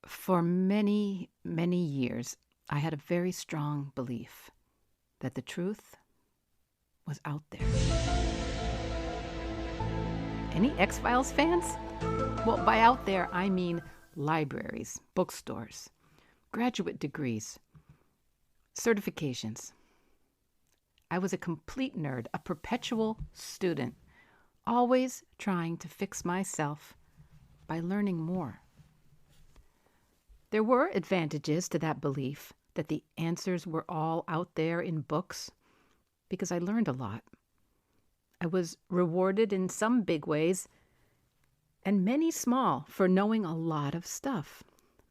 For many, many years, I had a very strong belief that the truth was out there. Any X-Files fans? Well, by out there, I mean libraries, bookstores, graduate degrees, certifications. I was a complete nerd, a perpetual student, always trying to fix myself by learning more. There were advantages to that belief that the answers were all out there in books because I learned a lot. I was rewarded in some big ways and many small for knowing a lot of stuff.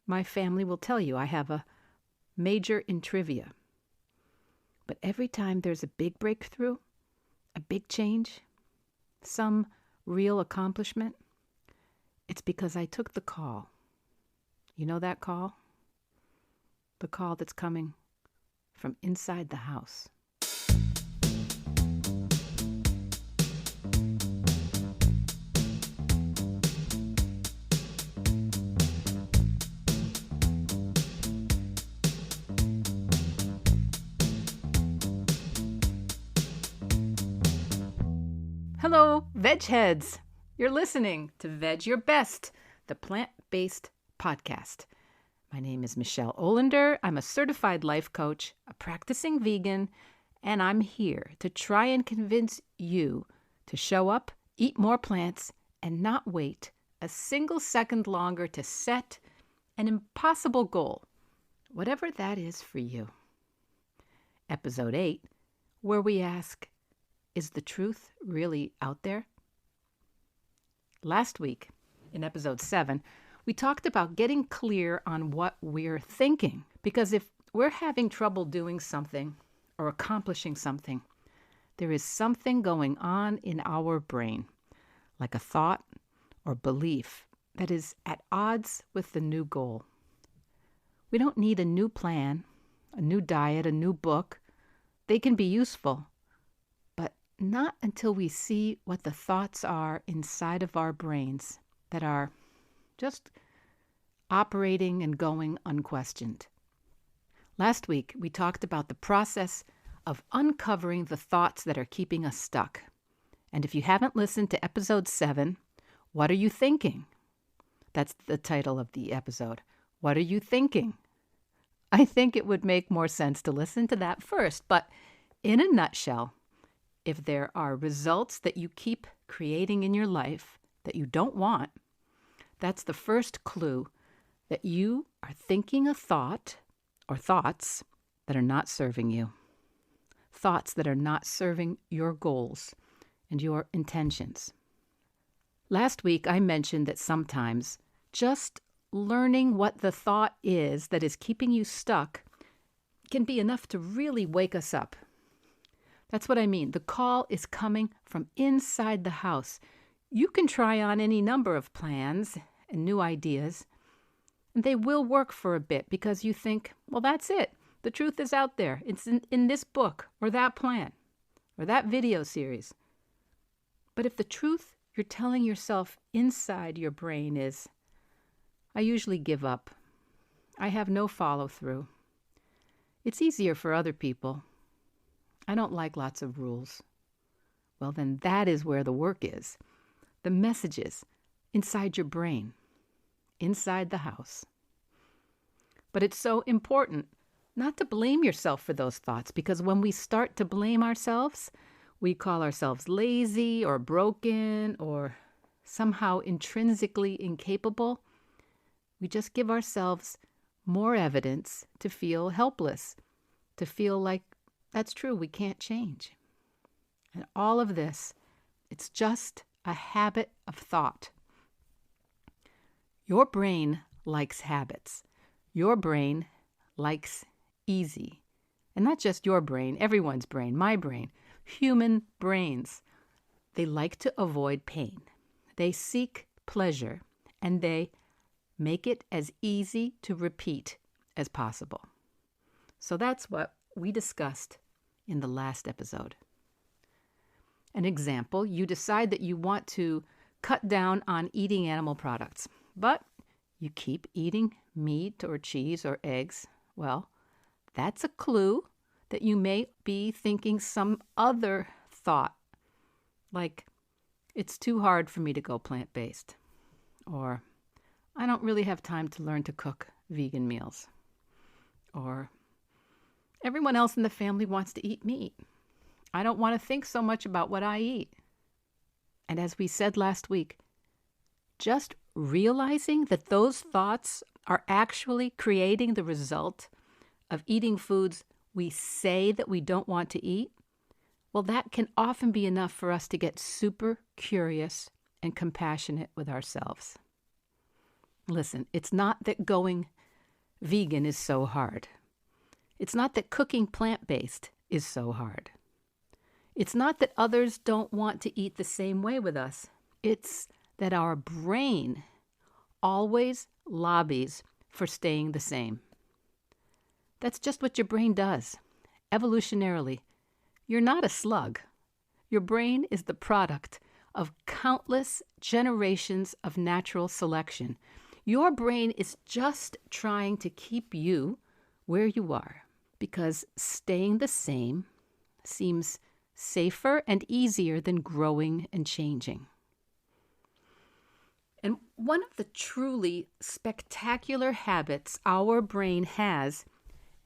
My family will tell you I have a major in trivia. But every time there's a big breakthrough, a big change, some real accomplishment, it's because I took the call. You know that call? The call that's coming from inside the house. Hello, veg heads. You're listening to Veg Your Best, the plant-based podcast. My name is Michelle Olander. I'm a certified life coach, a practicing vegan, and I'm here to try and convince you to show up, eat more plants, and not wait a single second longer to set an impossible goal, whatever that is for you. Episode 8, where we ask, is the truth really out there? Last week, in episode 7, we talked about getting clear on what we're thinking. Because if we're having trouble doing something or accomplishing something, there is something going on in our brain, like a thought or belief that is at odds with the new goal. We don't need a new plan, a new diet, a new book. They can be useful, but not until we see what the thoughts are inside of our brains that are just operating and going unquestioned. Last week, we talked about the process of uncovering the thoughts that are keeping us stuck. And if you haven't listened to episode 7, What Are You Thinking? That's the title of the episode. What are you thinking? I think it would make more sense to listen to that first. But in a nutshell, if there are results that you keep creating in your life that you don't want, that's the first clue that you are thinking a thought or thoughts that are not serving you. Thoughts that are not serving your goals and your intentions. Last week, I mentioned that sometimes just learning what the thought is that is keeping you stuck can be enough to really wake us up. That's what I mean. The call is coming from inside the house. You can try on any number of plans and new ideas, and they will work for a bit because you think, well, that's it. The truth is out there. It's in this book or that plan or that video series. But if the truth you're telling yourself inside your brain is, I usually give up. I have no follow-through. It's easier for other people. I don't like lots of rules. Well, then that is where the work is. The messages inside your brain, inside the house. But it's so important not to blame yourself for those thoughts, because when we start to blame ourselves, we call ourselves lazy or broken or somehow intrinsically incapable. We just give ourselves more evidence to feel helpless, to feel like that's true, we can't change. And all of this, it's just a habit of thought. Your brain likes habits. Your brain likes easy. And not just your brain, everyone's brain, my brain, human brains. They like to avoid pain. They seek pleasure, and they make it as easy to repeat as possible. So that's what we discussed in the last episode. An example, you decide that you want to cut down on eating animal products, but you keep eating meat or cheese or eggs, well, that's a clue that you may be thinking some other thought, like, it's too hard for me to go plant-based, or I don't really have time to learn to cook vegan meals, or everyone else in the family wants to eat meat. I don't want to think so much about what I eat. And as we said last week, just realizing that those thoughts are actually creating the result of eating foods we say that we don't want to eat, well, that can often be enough for us to get super curious and compassionate with ourselves. Listen, it's not that going vegan is so hard. It's not that cooking plant-based is so hard. It's not that others don't want to eat the same way with us. It's that our brain always lobbies for staying the same. That's just what your brain does. Evolutionarily, you're not a slug. Your brain is the product of countless generations of natural selection. Your brain is just trying to keep you where you are because staying the same seems safer and easier than growing and changing. And one of the truly spectacular habits our brain has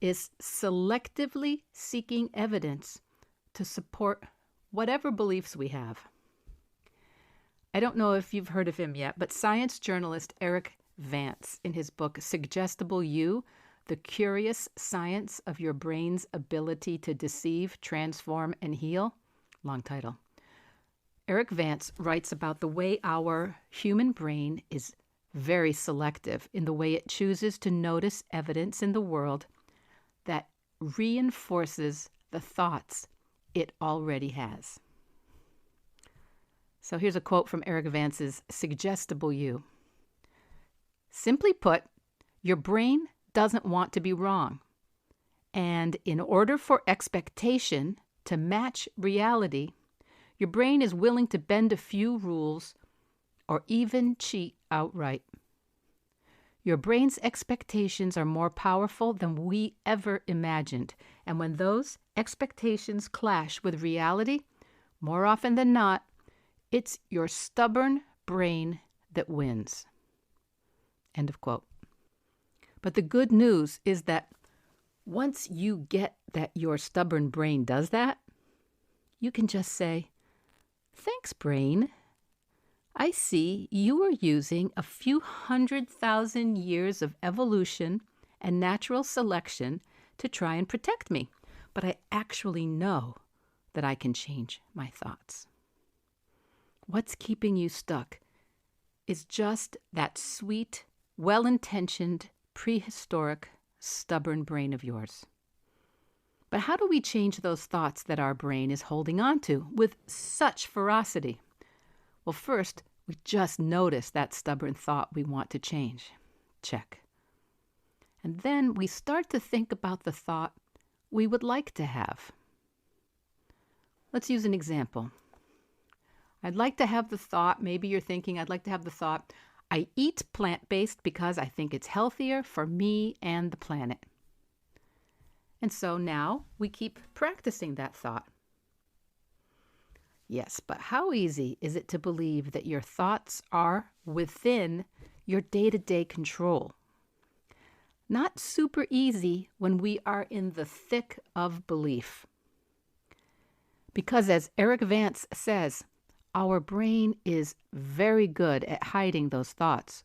is selectively seeking evidence to support whatever beliefs we have. I don't know if you've heard of him yet, but science journalist Eric Vance, in his book Suggestible You, The Curious Science of Your Brain's Ability to Deceive, Transform, and Heal, long title. Eric Vance writes about the way our human brain is very selective in the way it chooses to notice evidence in the world that reinforces the thoughts it already has. So here's a quote from Eric Vance's Suggestible You. Simply put, your brain doesn't want to be wrong. And in order for expectation to match reality, your brain is willing to bend a few rules or even cheat outright. Your brain's expectations are more powerful than we ever imagined. And when those expectations clash with reality, more often than not, it's your stubborn brain that wins. End of quote. But the good news is that once you get that your stubborn brain does that, you can just say, "Thanks, brain. I see you are using a few 100,000 years of evolution and natural selection to try and protect me, but I actually know that I can change my thoughts." What's keeping you stuck is just that sweet, well-intentioned, prehistoric, stubborn brain of yours. But how do we change those thoughts that our brain is holding on to with such ferocity? Well, first, we just notice that stubborn thought we want to change. Check. And then we start to think about the thought we would like to have. Let's use an example. I'd like to have the thought, maybe you're thinking, I'd like to have the thought, I eat plant-based because I think it's healthier for me and the planet. And so now we keep practicing that thought. Yes, but how easy is it to believe that your thoughts are within your day-to-day control? Not super easy when we are in the thick of belief. Because as Eric Vance says, our brain is very good at hiding those thoughts.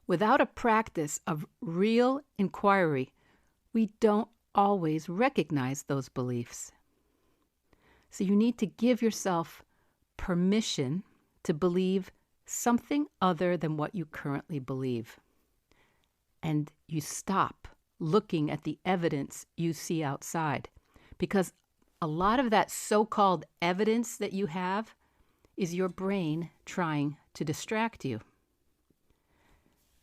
Without a practice of real inquiry, we don't always recognize those beliefs. So you need to give yourself permission to believe something other than what you currently believe. And you stop looking at the evidence you see outside, because a lot of that so-called evidence that you have is your brain trying to distract you.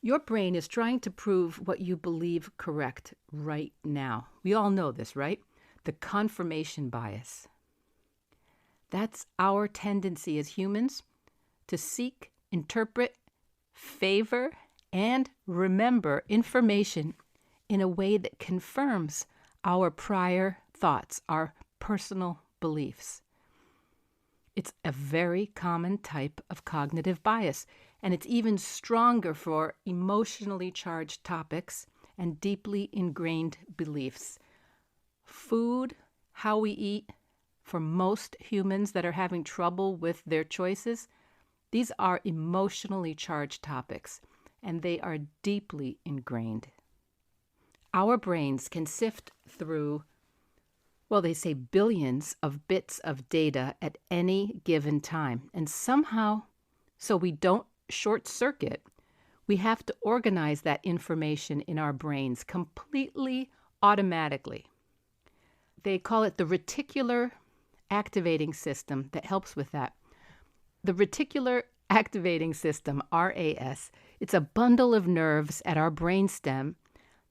Your brain is trying to prove what you believe correct right now. We all know this, right? The confirmation bias. That's our tendency as humans to seek, interpret, favor, and remember information in a way that confirms our prior thoughts, our personal beliefs. It's a very common type of cognitive bias, and it's even stronger for emotionally charged topics and deeply ingrained beliefs. Food, how we eat, for most humans that are having trouble with their choices, these are emotionally charged topics, and they are deeply ingrained. Our brains can sift through, well, they say billions of bits of data at any given time. And somehow, so we don't short circuit, we have to organize that information in our brains completely automatically. They call it the reticular activating system that helps with that. The reticular activating system, RAS, it's a bundle of nerves at our brainstem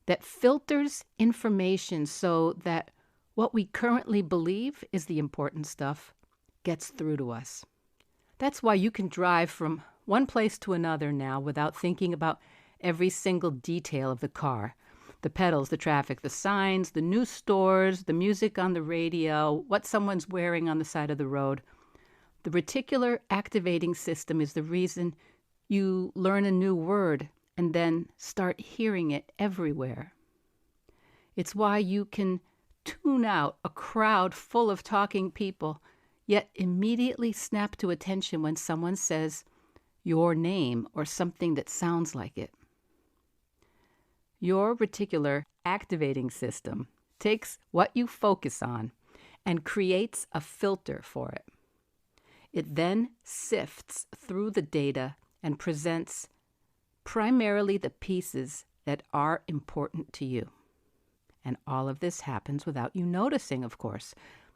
that filters information so that what we currently believe is the important stuff gets through to us. That's why you can drive from one place to another now without thinking about every single detail of the car. The pedals, the traffic, the signs, the new stores, the music on the radio, what someone's wearing on the side of the road. The reticular activating system is the reason you learn a new word and then start hearing it everywhere. It's why you can tune out a crowd full of talking people, yet immediately snap to attention when someone says your name or something that sounds like it. Your reticular activating system takes what you focus on and creates a filter for it. It then sifts through the data and presents primarily the pieces that are important to you. And all of this happens without you noticing, of course.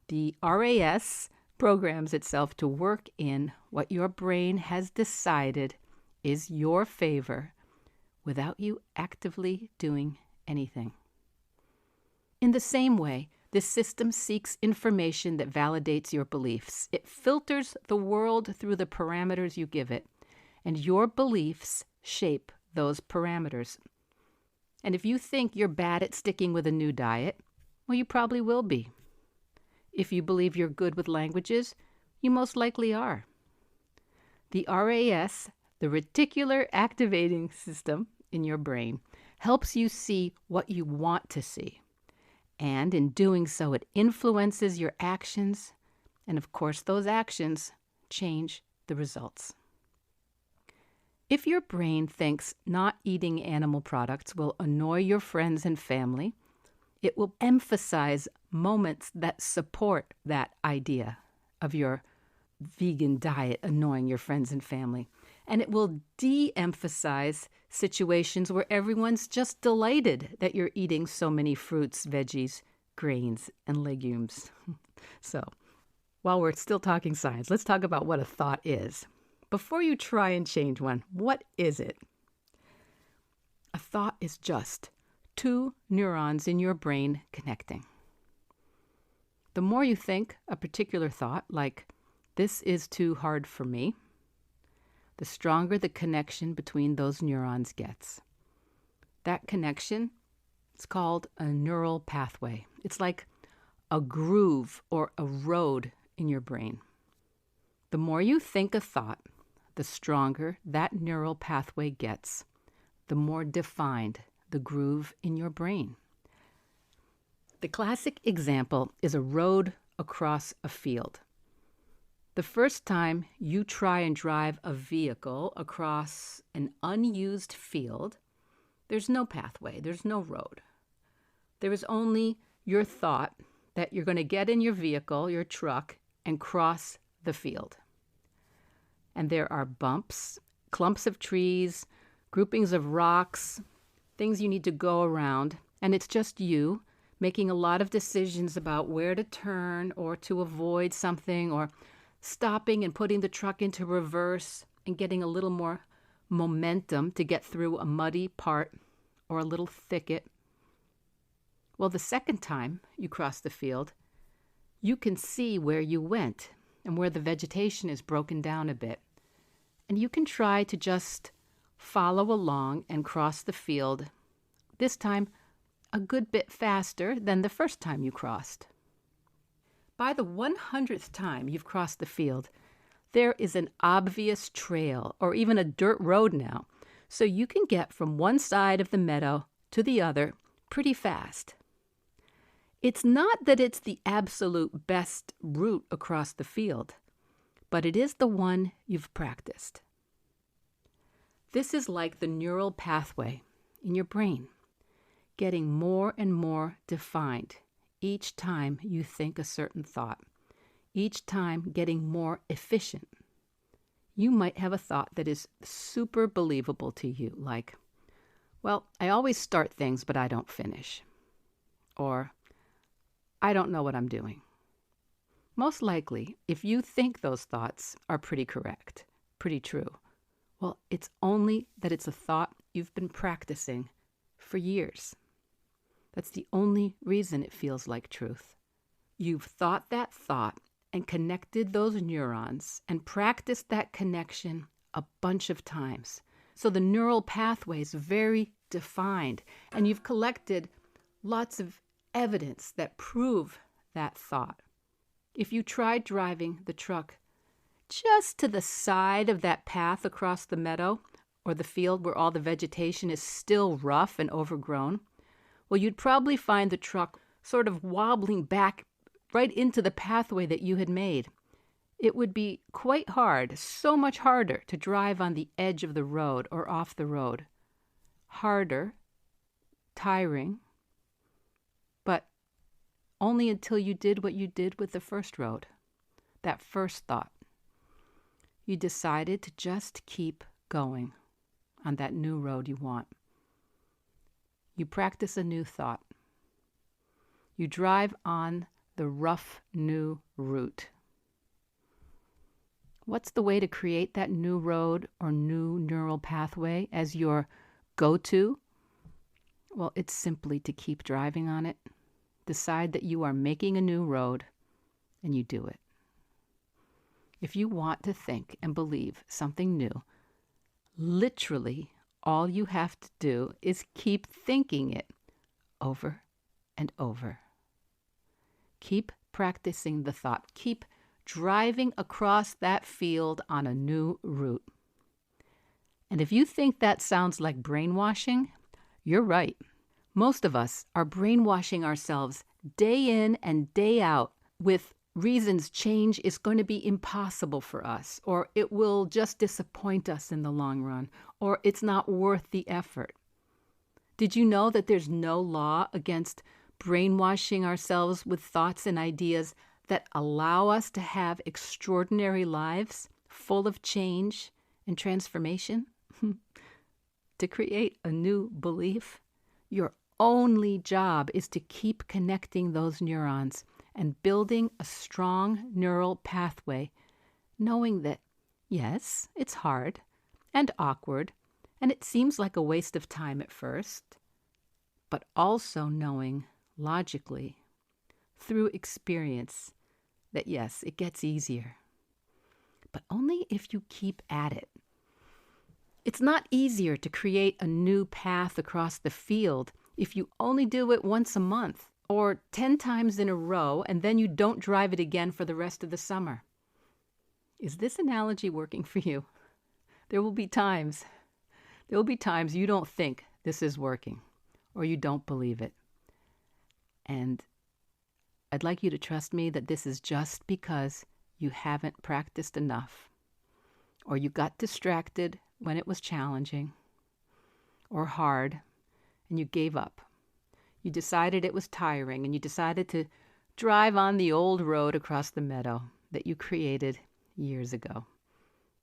The RAS programs itself to work in what your brain has decided is your favor without you actively doing anything. In the same way, this system seeks information that validates your beliefs. It filters the world through the parameters you give it, and your beliefs shape those parameters. And if you think you're bad at sticking with a new diet, well, you probably will be. If you believe you're good with languages, you most likely are. The RAS, the reticular activating system in your brain, helps you see what you want to see. And in doing so, it influences your actions. And of course, those actions change the results. If your brain thinks not eating animal products will annoy your friends and family, it will emphasize moments that support that idea of your vegan diet annoying your friends and family. And it will de-emphasize situations where everyone's just delighted that you're eating so many fruits, veggies, grains, and legumes. So, while we're still talking science, let's talk about what a thought is. Before you try and change one, what is it? A thought is just two neurons in your brain connecting. The more you think a particular thought, like, this is too hard for me, the stronger the connection between those neurons gets. That connection is called a neural pathway. It's like a groove or a road in your brain. The more you think a thought, the stronger that neural pathway gets, the more defined the groove in your brain. The classic example is a road across a field. The first time you try and drive a vehicle across an unused field, there's no pathway, there's no road. There is only your thought that you're going to get in your vehicle, your truck, and cross the field. And there are bumps, clumps of trees, groupings of rocks, things you need to go around, and it's just you making a lot of decisions about where to turn or to avoid something, or stopping and putting the truck into reverse and getting a little more momentum to get through a muddy part or a little thicket. Well, the second time you cross the field, you can see where you went and where the vegetation is broken down a bit. And you can try to just follow along and cross the field, this time a good bit faster than the first time you crossed. By the 100th time you've crossed the field, there is an obvious trail or even a dirt road now, so you can get from one side of the meadow to the other pretty fast. It's not that it's the absolute best route across the field, but it is the one you've practiced. This is like the neural pathway in your brain, getting more and more defined each time you think a certain thought, each time getting more efficient. You might have a thought that is super believable to you, like, well, I always start things, but I don't finish. Or, I don't know what I'm doing. Most likely, if you think those thoughts are pretty correct, pretty true, well, it's only that it's a thought you've been practicing for years. That's the only reason it feels like truth. You've thought that thought and connected those neurons and practiced that connection a bunch of times. So the neural pathway is very defined, and you've collected lots of evidence that prove that thought. If you tried driving the truck just to the side of that path across the meadow or the field where all the vegetation is still rough and overgrown, well, you'd probably find the truck sort of wobbling back right into the pathway that you had made. It would be quite hard, so much harder to drive on the edge of the road or off the road. Harder, tiring, but only until you did what you did with the first road, that first thought. You decided to just keep going on that new road you want. You practice a new thought. You drive on the rough new route. What's the way to create that new road or new neural pathway as your go-to? Well, it's simply to keep driving on it. Decide that you are making a new road, and you do it. If you want to think and believe something new, literally all you have to do is keep thinking it over and over. Keep practicing the thought. Keep driving across that field on a new route. And if you think that sounds like brainwashing, you're right. Most of us are brainwashing ourselves day in and day out with reasons change is going to be impossible for us, or it will just disappoint us in the long run, or it's not worth the effort. Did you know that there's no law against brainwashing ourselves with thoughts and ideas that allow us to have extraordinary lives full of change and transformation? To create a new belief, your only job is to keep connecting those neurons and building a strong neural pathway, knowing that, yes, it's hard and awkward, and it seems like a waste of time at first, but also knowing logically, through experience, that yes, it gets easier, but only if you keep at it. It's not easier to create a new path across the field if you only do it once a month or 10 times in a row, and then you don't drive it again for the rest of the summer. Is this analogy working for you? There will be times you don't think this is working, or you don't believe it. And I'd like you to trust me that this is just because you haven't practiced enough, or you got distracted when it was challenging or hard, and you gave up. You decided it was tiring, and you decided to drive on the old road across the meadow that you created years ago,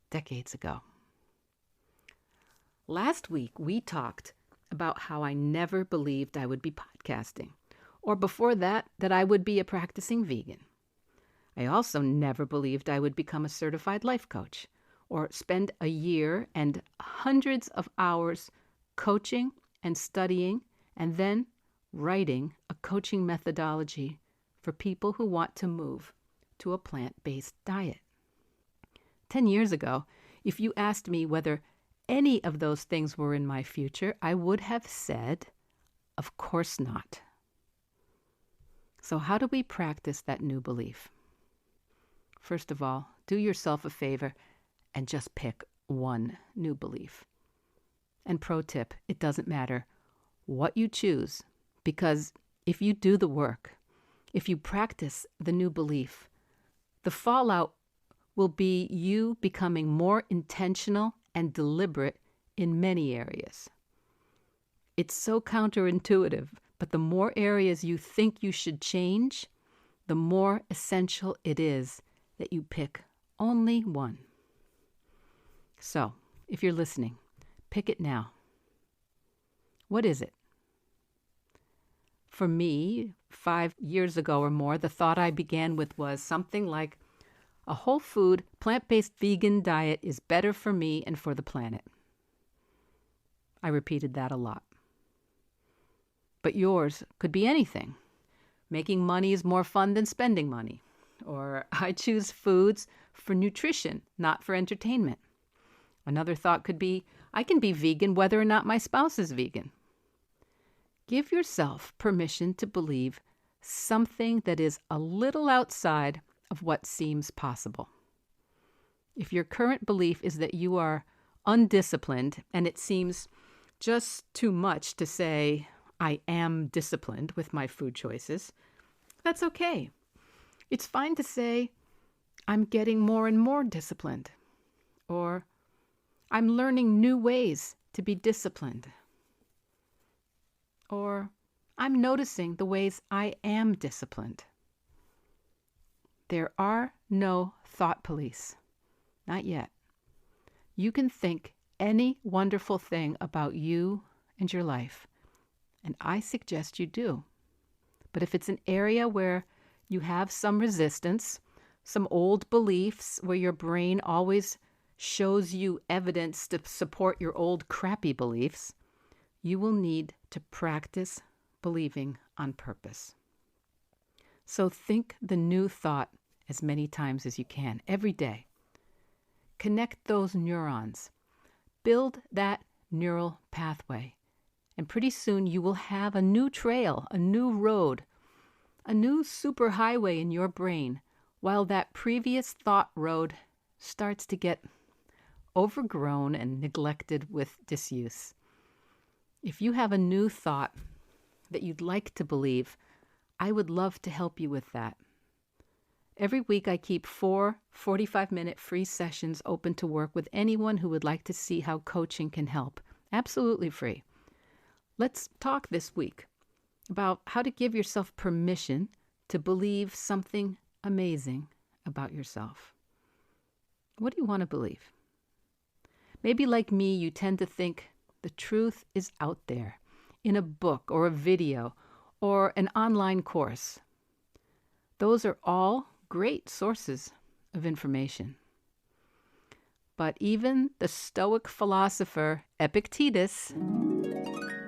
decades ago. Last week, we talked about how I never believed I would be podcasting, or before that I would be a practicing vegan. I also never believed I would become a certified life coach, or spend a year and hundreds of hours coaching and studying, and then writing a coaching methodology for people who want to move to a plant-based diet. 10 years ago, if you asked me whether any of those things were in my future, I would have said, of course not. So how do we practice that new belief? First of all, do yourself a favor and just pick one new belief. And pro tip, it doesn't matter what you choose, because if you do the work, if you practice the new belief, the fallout will be you becoming more intentional and deliberate in many areas. It's so counterintuitive, but the more areas you think you should change, the more essential it is that you pick only one. So, if you're listening, pick it now. What is it? For me, 5 years ago or more, the thought I began with was something like, a whole food, plant-based vegan diet is better for me and for the planet. I repeated that a lot. But yours could be anything. Making money is more fun than spending money. Or I choose foods for nutrition, not for entertainment. Another thought could be, I can be vegan whether or not my spouse is vegan. Give yourself permission to believe something that is a little outside of what seems possible. If your current belief is that you are undisciplined and it seems just too much to say, I am disciplined with my food choices, that's okay. It's fine to say, I'm getting more and more disciplined, or I'm learning new ways to be disciplined, or I'm noticing the ways I am disciplined. There are no thought police. Not yet. You can think any wonderful thing about you and your life, and I suggest you do. But if it's an area where you have some resistance, some old beliefs where your brain always shows you evidence to support your old crappy beliefs, you will need to practice believing on purpose. So think the new thought as many times as you can, every day. Connect those neurons. Build that neural pathway. And pretty soon you will have a new trail, a new road, a new superhighway in your brain, while that previous thought road starts to get overgrown and neglected with disuse. If you have a new thought that you'd like to believe, I would love to help you with that. Every week I keep 4 45-minute free sessions open to work with anyone who would like to see how coaching can help. Absolutely free. Let's talk this week about how to give yourself permission to believe something amazing about yourself. What do you want to believe? Maybe like me, you tend to think the truth is out there in a book or a video or an online course. Those are all great sources of information. But even the Stoic philosopher Epictetus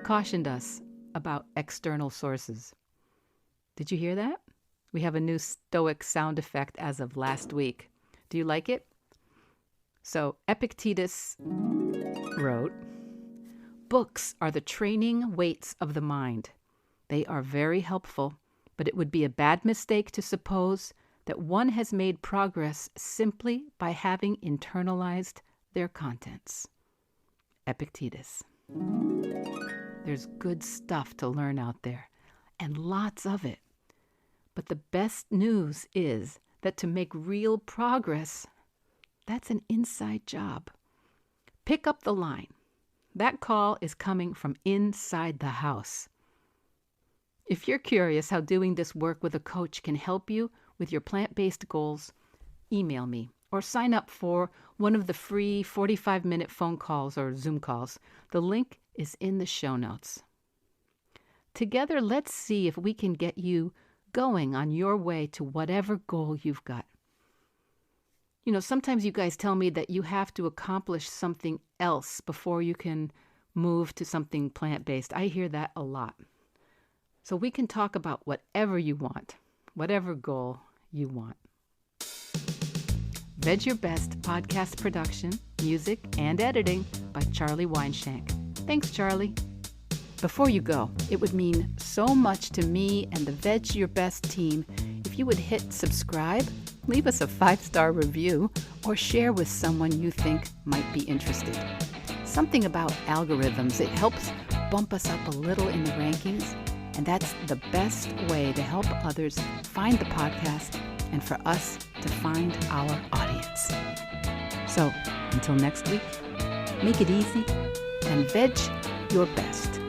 cautioned us about external sources. Did you hear that? We have a new Stoic sound effect as of last week. Do you like it? So Epictetus wrote, "Books are the training weights of the mind. They are very helpful, but it would be a bad mistake to suppose that one has made progress simply by having internalized their contents." Epictetus. There's good stuff to learn out there, and lots of it. But the best news is that to make real progress, that's an inside job. Pick up the line. That call is coming from inside the house. If you're curious how doing this work with a coach can help you with your plant-based goals, email me or sign up for one of the free 45-minute phone calls or Zoom calls. The link is in the show notes. Together, let's see if we can get you going on your way to whatever goal you've got. You know, sometimes you guys tell me that you have to accomplish something else before you can move to something plant-based. I hear that a lot. So we can talk about whatever you want, whatever goal you want. Veg Your Best podcast production, music, and editing by Charlie Weinshank. Thanks, Charlie. Before you go, it would mean so much to me and the Veg Your Best team if you would hit subscribe, leave us a 5-star review, or share with someone you think might be interested. Something about algorithms, it helps bump us up a little in the rankings, and that's the best way to help others find the podcast and for us to find our audience. So, until next week, make it easy and veg your best.